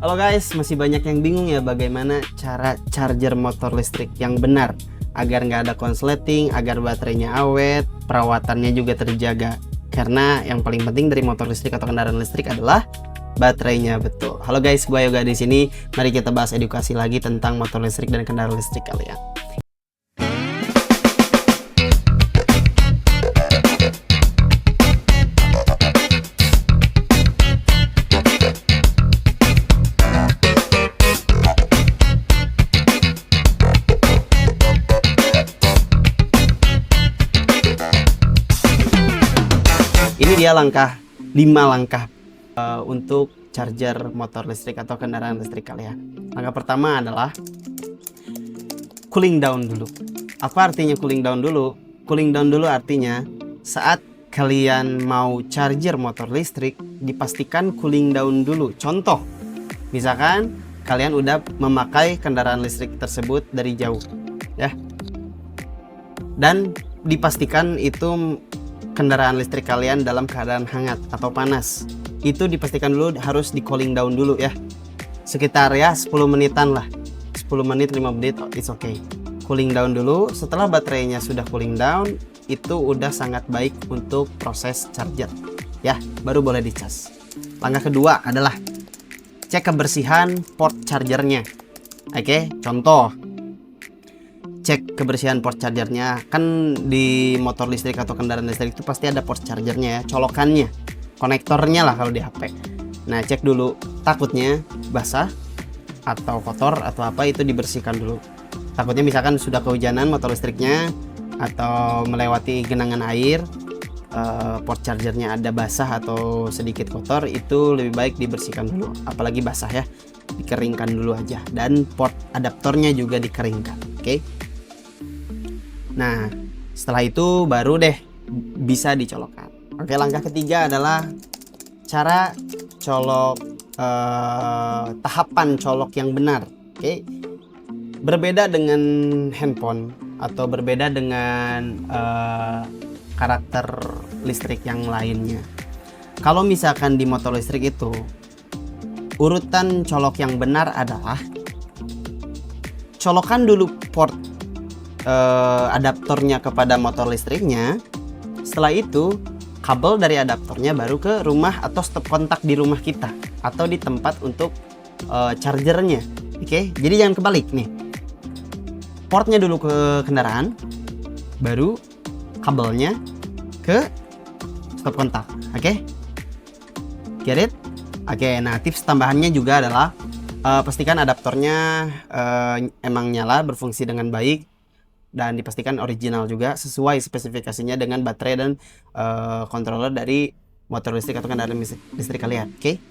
Halo guys, masih banyak yang bingung ya bagaimana cara charger motor listrik yang benar agar nggak ada konsleting, agar baterainya awet, perawatannya juga terjaga. Karena yang paling penting dari motor listrik atau kendaraan listrik adalah baterainya, betul. Halo guys, gue Yoga di sini. Mari kita bahas edukasi lagi tentang motor listrik dan kendaraan listrik kalian. Ini dia 5 langkah untuk charger motor listrik atau kendaraan listrik kalian. Langkah pertama adalah cooling down dulu. Apa artinya cooling down dulu? Cooling down dulu artinya saat kalian mau charger motor listrik, dipastikan cooling down dulu. Contoh, misalkan kalian udah memakai kendaraan listrik tersebut dari jauh, ya, dan dipastikan itu kendaraan listrik kalian dalam keadaan hangat atau panas. Itu dipastikan dulu harus di cooling down dulu ya. Sekitar ya 10 menitan lah. 10 menit, 5 menit, it's okay. Cooling down dulu. Setelah baterainya sudah cooling down, itu udah sangat baik untuk proses charger. Ya, baru boleh dicas. Langkah kedua adalah cek kebersihan port chargernya. Oke, contoh, cek kebersihan port chargernya. Kan di motor listrik atau kendaraan listrik itu pasti ada port chargernya ya, colokannya, konektornya lah kalau di HP. Nah, cek dulu, takutnya basah atau kotor atau apa, itu dibersihkan dulu. Takutnya misalkan sudah kehujanan motor listriknya atau melewati genangan air, port chargernya ada basah atau sedikit kotor, itu lebih baik dibersihkan dulu. Apalagi basah ya, dikeringkan dulu aja. Dan port adaptornya juga dikeringkan. Oke. Nah, setelah itu baru deh bisa dicolokkan. Oke, langkah ketiga adalah cara colok, tahapan colok yang benar. Oke, berbeda dengan handphone atau berbeda dengan karakter listrik yang lainnya. Kalau misalkan di motor listrik itu urutan colok yang benar adalah colokan dulu port adaptornya kepada motor listriknya. Setelah itu kabel dari adaptornya baru ke rumah atau stop kontak di rumah kita atau di tempat untuk chargernya. Oke, jadi jangan kebalik nih. Portnya dulu ke kendaraan, baru kabelnya ke stop kontak. Oke, get it? Oke, nah tips tambahannya juga adalah pastikan adaptornya emang nyala, berfungsi dengan baik, dan dipastikan original juga sesuai spesifikasinya dengan baterai dan controller dari motor listrik atau kendaraan listrik kalian. Oke.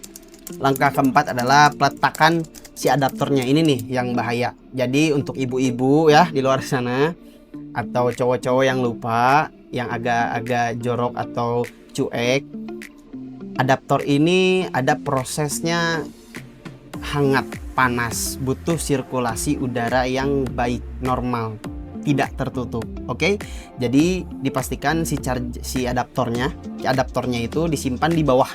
Langkah keempat adalah peletakan si adaptornya. Ini nih yang bahaya. Jadi untuk ibu-ibu ya di luar sana atau cowok-cowok yang lupa, yang agak-agak jorok atau cuek, adaptor ini ada prosesnya hangat, panas, butuh sirkulasi udara yang baik, normal, tidak tertutup. Oke, jadi dipastikan si adaptornya itu disimpan di bawah,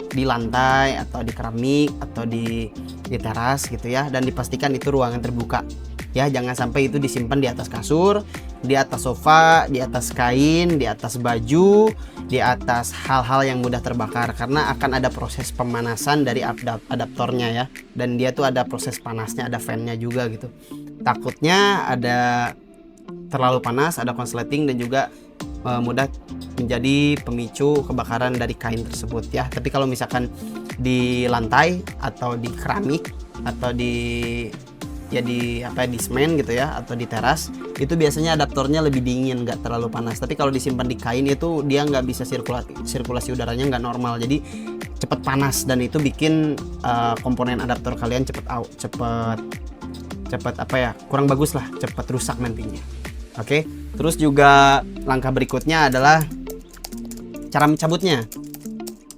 di lantai atau di keramik atau di teras gitu ya, dan dipastikan itu ruangan terbuka ya. Jangan sampai itu disimpan di atas kasur, di atas sofa, di atas kain, di atas baju, di atas hal-hal yang mudah terbakar, karena akan ada proses pemanasan dari adaptornya ya, dan dia tuh ada proses panasnya, ada fan-nya juga gitu. Takutnya ada terlalu panas, ada konsleting, dan juga mudah menjadi pemicu kebakaran dari kain tersebut ya. Tapi kalau misalkan di lantai atau di keramik atau di semen gitu ya, atau di teras, itu biasanya adaptornya lebih dingin, nggak terlalu panas. Tapi kalau disimpan di kain itu dia nggak bisa sirkulasi udaranya nggak normal, jadi cepet panas, dan itu bikin komponen adaptor kalian cepet kurang bagus lah, cepet rusak nantinya. Oke, terus juga langkah berikutnya adalah cara mencabutnya.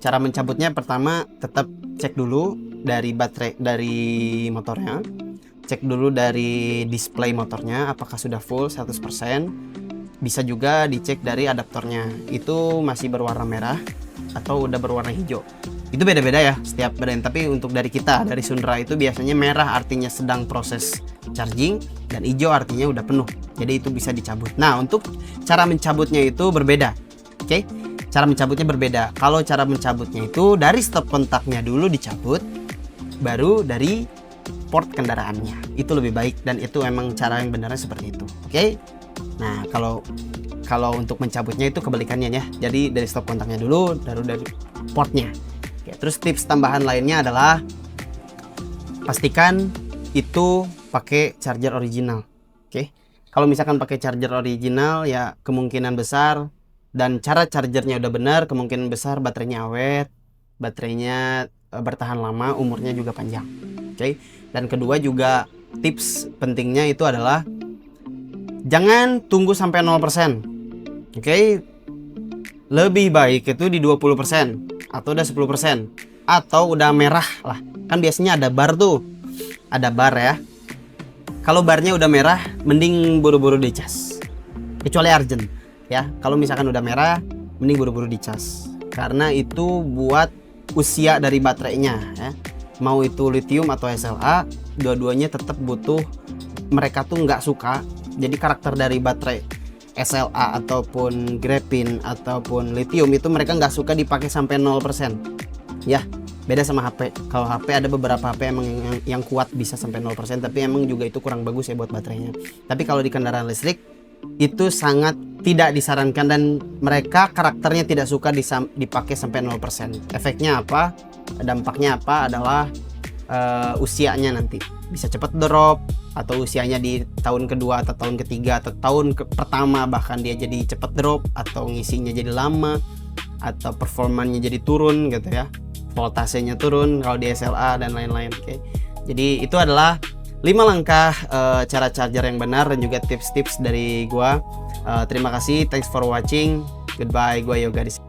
Cara mencabutnya pertama tetap cek dulu dari baterai dari motornya, cek dulu dari display motornya apakah sudah full 100%. Bisa juga dicek dari adaptornya, itu masih berwarna merah atau udah berwarna hijau. Itu beda-beda ya setiap brand, tapi untuk dari kita, dari Sundra itu biasanya merah artinya sedang proses charging dan hijau artinya udah penuh. Jadi itu bisa dicabut. Nah, untuk cara mencabutnya itu berbeda. Oke? Cara mencabutnya berbeda. Kalau cara mencabutnya itu dari stop kontaknya dulu dicabut, baru dari port kendaraannya. Itu lebih baik dan itu emang cara yang benarnya seperti itu. Oke? Nah, kalau untuk mencabutnya itu kebalikannya ya. Jadi dari stop kontaknya dulu, baru dari portnya. Oke, terus tips tambahan lainnya adalah pastikan itu pakai charger original. Oke, kalau misalkan pakai charger original ya kemungkinan besar, dan cara chargernya udah benar, kemungkinan besar baterainya awet, baterainya bertahan lama, umurnya juga panjang. Oke, dan kedua juga tips pentingnya itu adalah jangan tunggu sampai 0%. Oke, lebih baik itu di 20% atau udah 10% atau udah merah lah. Kan biasanya ada bar tuh, ada bar ya. Kalau barnya udah merah, mending buru-buru dicas, kecuali Argent ya. Kalau misalkan udah merah, mending buru-buru dicas, karena itu buat usia dari baterainya ya. Mau itu lithium atau SLA, dua-duanya tetap butuh, mereka tuh nggak suka. Jadi karakter dari baterai SLA ataupun graphene ataupun lithium itu mereka nggak suka dipakai sampai 0% ya. Beda sama HP. Kalau HP ada beberapa HP emang yang kuat bisa sampai 0%, tapi emang juga itu kurang bagus ya buat baterainya. Tapi kalau di kendaraan listrik itu sangat tidak disarankan, dan mereka karakternya tidak suka dipakai sampai 0%. Efeknya apa? Dampaknya apa adalah usianya nanti bisa cepat drop, atau usianya di tahun kedua atau tahun ketiga atau tahun pertama bahkan dia jadi cepat drop, atau ngisinya jadi lama, atau performanya jadi turun gitu ya, voltasenya turun kalau di SLA dan lain-lain. Oke, jadi itu adalah 5 langkah cara charger yang benar dan juga tips-tips dari gua. Terima kasih, thanks for watching, goodbye, gua Yoga di sini.